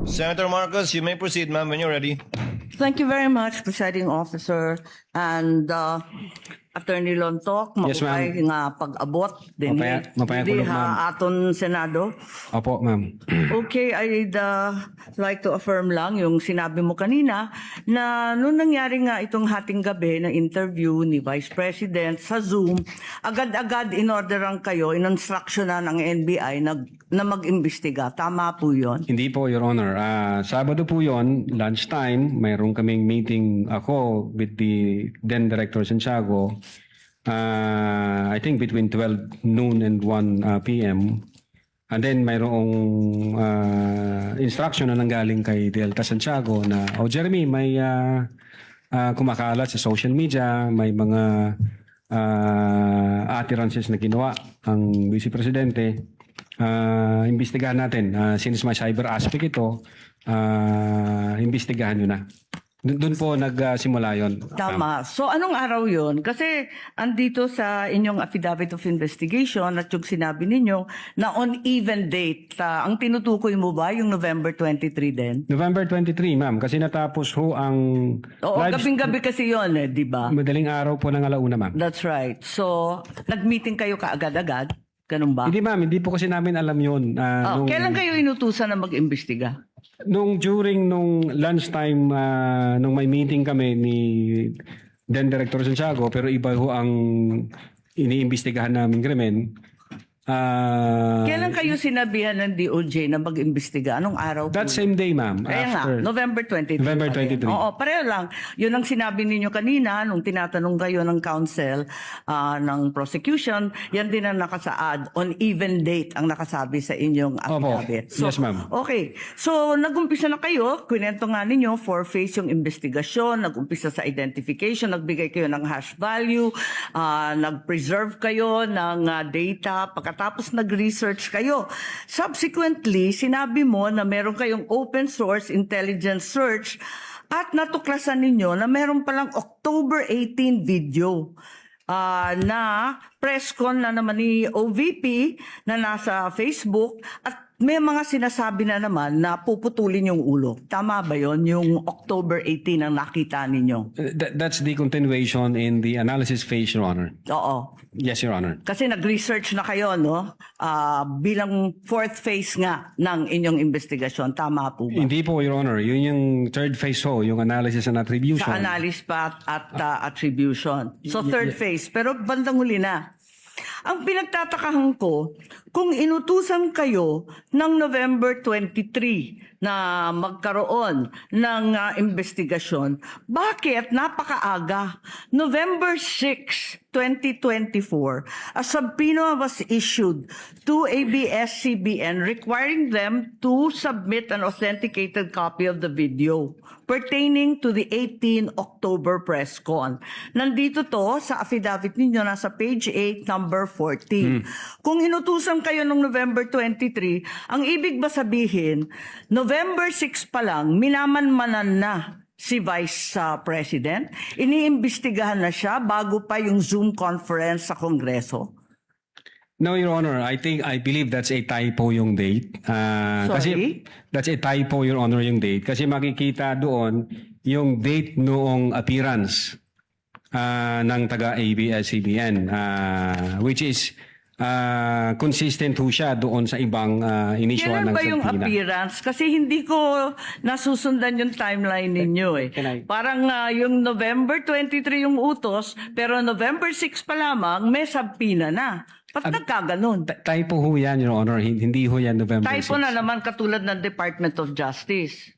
Senator Marcos, you may proceed, ma'am, when you're ready. Thank you very much, Presiding Officer. And Attorney Lontok, Yes, ma'am. maupay nga pag-abot din Mapaya di kulog, ma'am. ha aton Senado. Opo, ma'am. Okay, I'd like to affirm lang yung sinabi mo kanina na nung nangyari nga itong hating gabi na interview ni Vice President sa Zoom, agad-agad in-orderan kayo, in-instructionan ng NBI na mag-imbestiga. Tama po yun? Hindi po, Your Honor. Sabado po yon, lunchtime, mayroon kaming meeting ako with the then Director Santiago. I think between 12 noon and 1 p.m. And then mayroong instruction na nanggaling kay Delta Santiago na, Jeremy, may kumakalat sa social media, may mga utterances na ginawa ang Vice Presidente. Imbestigahan natin. Since may cyber aspect ito, imbestigahan nyo na. Doon po nagsimula yon. Tama. So anong araw yon? Kasi andito sa inyong affidavit of investigation at yung sinabi ninyo na on even date, ang tinutukoy mo ba yung November 23 din? November 23, ma'am. Kasi natapos ho ang Oo, gabing-gabi kasi yon, di ba? madaling araw po ng alauna, ma'am. That's right. So, nag-meeting kayo kaagad-agad? Ganun ba? Hindi, ma'am. Hindi po kasi namin alam yun. Kailan kayo inutusan na mag-imbestiga? During lunchtime, nung may meeting kami ni then Director Santiago, pero iba ho ang iniimbestigahan namin krimen. Kailan kayo sinabihan ng DOJ na mag-imbestiga? Anong araw? That same day, ma'am. Kaya nga, November 23. November pa rin. 23. Oo, pareho lang. Yun ang sinabi ninyo kanina nung tinatanong kayo ng counsel ng prosecution. Yan din ang nakasaad. On even date ang nakasabi sa inyong affidavit. Yes, ma'am. Okay. So, nag-umpisa na kayo. Kwento nga ninyo, 4-phase yung investigasyon. Nag-umpisa sa identification. Nagbigay kayo ng hash value. Nag-preserve kayo ng data. Pagkatapos nag-research kayo. Subsequently, sinabi mo na meron kayong open source intelligence search at natuklasan ninyo na meron palang October 18 video na press con na naman ni OVP na nasa Facebook at may mga sinasabi na naman na puputulin yung ulo. Tama ba yon? Yung October 18 ang nakita ninyo? That's the continuation in the analysis phase, Your Honor. Oo. Yes, Your Honor. Kasi nag-research na kayo, no? Bilang fourth phase nga ng inyong investigasyon. Tama po ba? Hindi po, Your Honor. Yun yung third phase ho, yung analysis and attribution. Sa analysis pa at attribution. So third phase. Pero bandang huli na. Ang pinagtatakahan ko, kung inutusan kayo ng November 23 na magkaroon ng investigasyon, bakit napakaaga? November 6, 2024, a subpoena was issued to ABS-CBN requiring them to submit an authenticated copy of the video pertaining to the 18 October press con. Nandito to sa affidavit ninyo, nasa page 8, number 14. Kung inutusan kayo noong November 23, ang ibig ba sabihin, November 6 pa lang, minamanmanan na si Vice President? Iniimbestigahan na siya bago pa yung Zoom conference sa Kongreso? No, Your Honor. I believe that's a typo yung date. Kasi that's a typo, Your Honor, yung date. Kasi makikita doon yung date noong appearance ng taga-ABS-CBN, which is consistent ho siya doon sa ibang inisyoan Kailan ng ba yung subpoena. appearance? Kasi hindi ko nasusundan yung timeline ninyo eh. Parang yung November 23 yung utos, pero November 6 pa lamang may subpoena na. Ba't nagkaganon? Typo ho yan, Your Honor. Hindi ho yan November 6. Typo na naman katulad ng Department of Justice.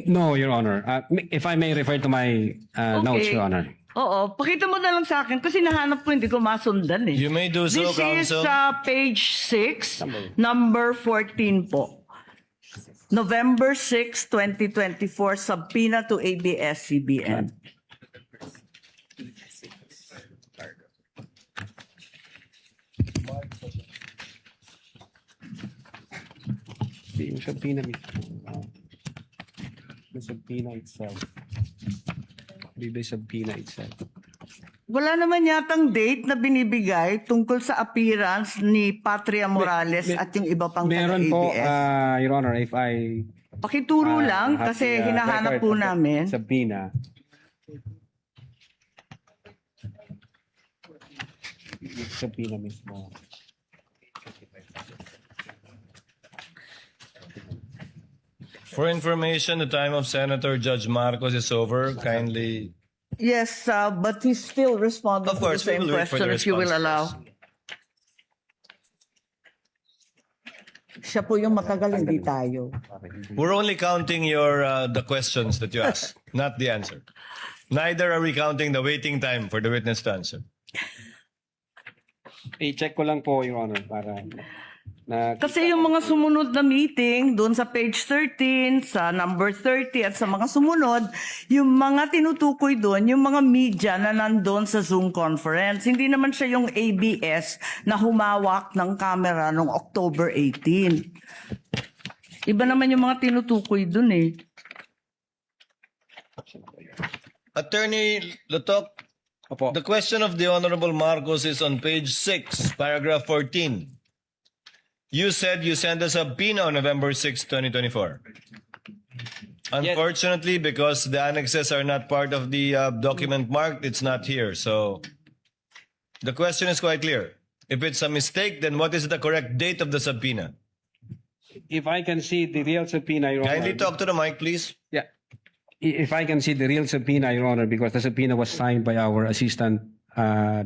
No, Your Honor. If I may refer to my notes, Your Honor. Oo, pakita mo na lang sa akin kasi nahanap ko hindi ko masundan eh. You may do so, This is Counsel. page 6, number 14 po. November 6, 2024, subpoena to ABS-CBN. Yung subpoena mismo. The subpoena itself. The subpoena itself. Wala naman yatang date na binibigay tungkol sa appearance ni Patria Morales at yung iba pang Meron po, taga-ABS. Your Honor, if I Pakituro lang kasi hinahanap po namin. Subpoena. Subpoena mismo. For information, the time of Senator Judge Marcos is over. Kindly. Yes, but he's still responding Of to the course, we same will wait for question the if you will response. allow. Siya po yung matagal, hindi tayo. We're only counting your the questions that you asked, not the answer. Neither are we counting the waiting time for the witness to answer. I-check ko lang po, Your Honor, para na Kasi yung mga sumunod na meeting, doon sa page 13, sa number 30 at sa mga sumunod, yung mga tinutukoy doon, yung mga media na nandun sa Zoom conference. Hindi naman siya yung ABS na humawak ng camera noong October 18. Iba naman yung mga tinutukoy doon eh. Attorney Lutok, Opo. the question of the Honorable Marcos is on page 6, paragraph 14. You said you sent a subpoena on November 6, 2024. Unfortunately, because the annexes are not part of the document marked, it's not here. So the question is quite clear. If it's a mistake, then what is the correct date of the subpoena? If I can see the real subpoena, Your Honor. Kindly talk to the mic, please. Yeah. If I can see the real subpoena, Your Honor, because the subpoena was signed by our assistant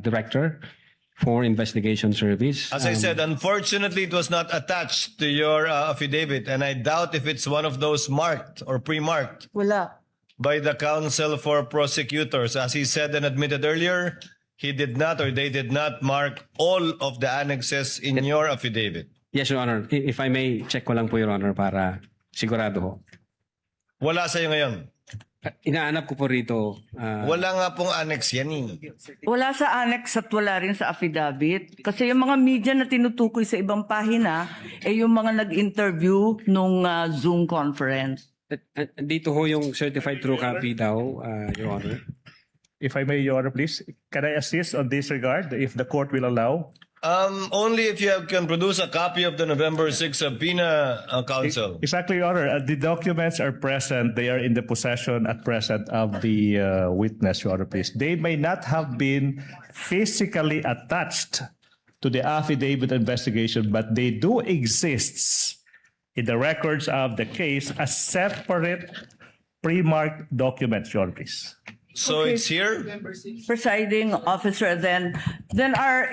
director for investigation service. As I said, unfortunately, it was not attached to your affidavit, and I doubt if it's one of those marked or pre-marked Wala. by the counsel for prosecutors. As he said and admitted earlier, he did not or they did not mark all of the annexes in your affidavit. Yes, Your Honor. If I may, check ko lang po, Your Honor, para sigurado ho. Wala sa'yo ngayon. Inaanap ko po rito. Wala nga pong annex yan eh. Wala sa annex at wala rin sa affidavit. Kasi yung mga media na tinutukoy sa ibang pahina, eh yung mga nag-interview nung Zoom conference. Dito ho yung certified true copy daw, Your Honor. If I may, Your Honor, please, can I assist on this regard, if the court will allow? Only if you can produce a copy of the November 6 subpoena, counsel. Exactly, Your Honor. The documents are present. They are in the possession at present of the witness, Your Honor, please. They may not have been physically attached to the affidavit investigation, but they do exist in the records of the case as separate pre-marked documents, Your Honor, please. So Okay. it's here? Presiding officer, then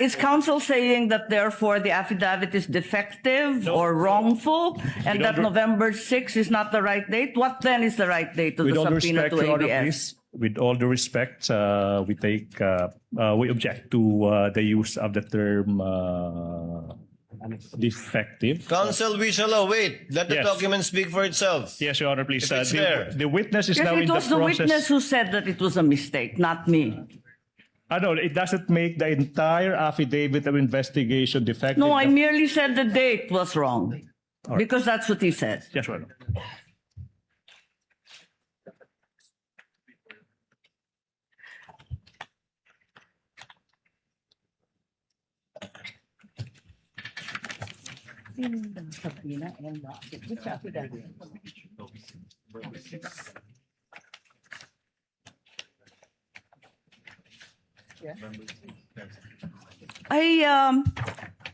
is counsel saying that therefore the affidavit is defective or wrongful and We that don't- November 6 is not the right date? What then is the right date of With the all due subpoena respect, to Your Honor, ABS? please, with all due respect, we object to the use of the term defective. Counsel, we shall await. Let the Yes. document speak for itself. Yes, Your Honor, please. If it's there. The witness is Yes, now in it the was the process. witness who said that it was a mistake, not me. No, it doesn't make the entire affidavit of investigation defective. No, I merely said the date was wrong because that's what he said. Yes, Your Honor.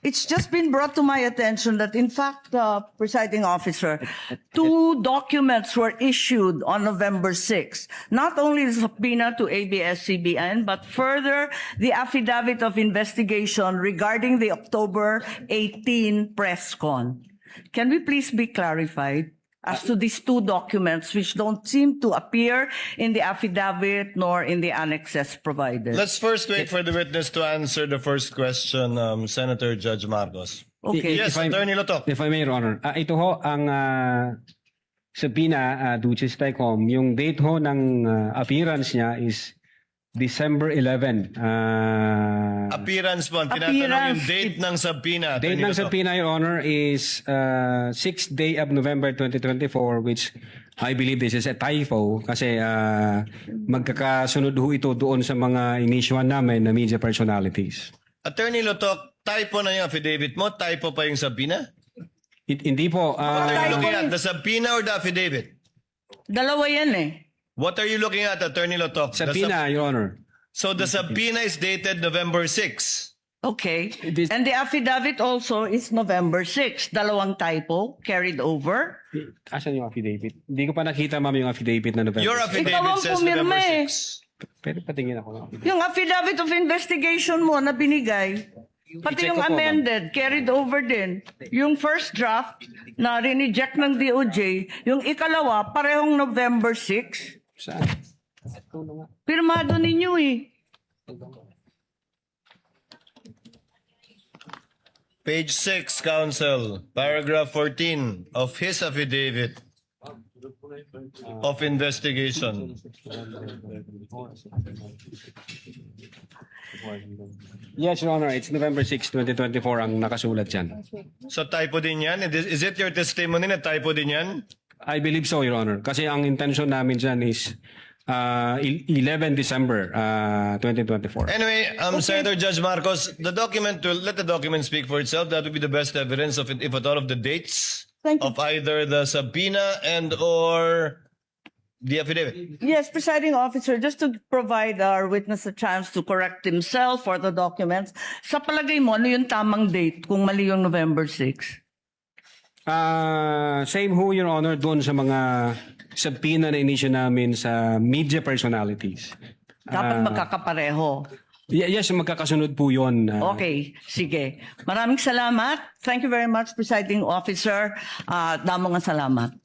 It's just been brought to my attention that in fact, presiding officer, two documents were issued on November 6. Not only the subpoena to ABS-CBN, but further the affidavit of investigation regarding the October 18 press con. Can we please be clarified as to these two documents which don't seem to appear in the affidavit nor in the annexes provided? Let's first wait for the witness to answer the first question, Senator Judge Marcos. Okay. Yes, If I- Attorney Lotok. If I may, Your Honor. Ito ho ang subpoena, Duces Tecom. Yung date ho ng appearance niya is December 11. Appearance po. Ang tinatanong Appearance. yung date ng subpoena. Date Attorney ng Lotok. subpoena, Your Honor, is 6th day of November 2024, which I believe this is a typo kasi magkakasunod ho ito doon sa mga inisyuan namin na media personalities. Attorney Lotok, typo na yung affidavit mo? Typo pa yung subpoena? Hindi po. What are you Typo looking at? yun. The subpoena or the affidavit? Dalawa yan eh. What are you looking at, Attorney Lotok? subpoena, Your Honor. So the subpoena is dated November 6. Okay. This- And the affidavit also is November 6. Dalawang typo carried over. Asan yung affidavit? Hindi ko pa nakita, ma'am, yung affidavit na November. Your Ikaw affidavit ang says pumirma November eh. 6. Pwede patingin ako ng affidavit. Yung affidavit of investigation mo na binigay, pati I-check yung ko po, amended, carried over din. Yung first draft na rineject ng DOJ, yung ikalawa, parehong November 6. Saan? Pirmado ninyo eh. Page 6, Counsel, paragraph 14 of his affidavit of investigation. Yes, Your Honor. It's November 6, 2024 ang nakasulat dyan. So typo din yan? Is it your testimony na typo din yan? I believe so, Your Honor. Kasi ang intention namin dyan is 11 December 2024. Anyway, Senator Judge Marcos, the document will let the document speak for itself. That would be the best evidence of it, if at all, of the dates Thank you. of either the subpoena and or the affidavit. Yes, presiding officer, just to provide our witness a chance to correct himself for the documents, sa palagay mo, ano yung tamang date kung mali yung November 6? Same ho, Your Honor, doon sa mga subpoena na inisyu namin sa media personalities. Dapat magkakapareho. Yes, magkakasunod po yun. Okay, sige. Maraming salamat. Thank you very much, presiding officer. Damo nga salamat.